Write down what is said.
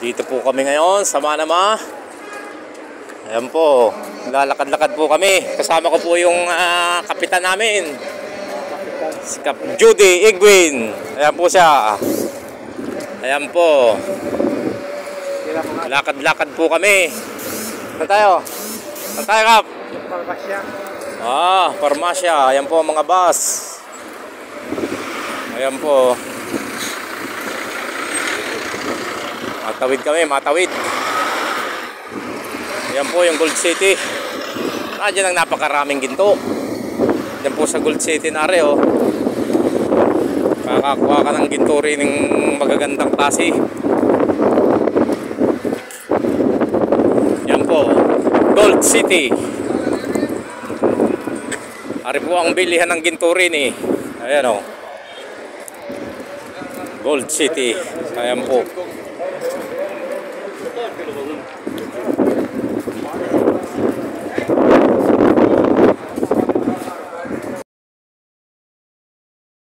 Dito po kami ngayon sa Manama. Ayan po, lalakad-lakad po kami. Kasama ko po yung kapitan namin, si Kap Judy Igwin. Ayan po siya. Ayan po. Lakad-lakad po kami. Saan tayo? Saan tayo, Kap? Farmasya. Farmasya. Ayan po mga bus. Ayan po. Matawid kami, matawid. Ayan po yung Gold City. Diyan ang napakaraming ginto. Diyan po sa Gold City na rin, oh. Kakakuha ka ng ginto rin ng magagandang klase. Yan po, Gold City. Ari po ang bilihan ng ginto rin, eh. Ayan, oh. Gold City. Ayan po.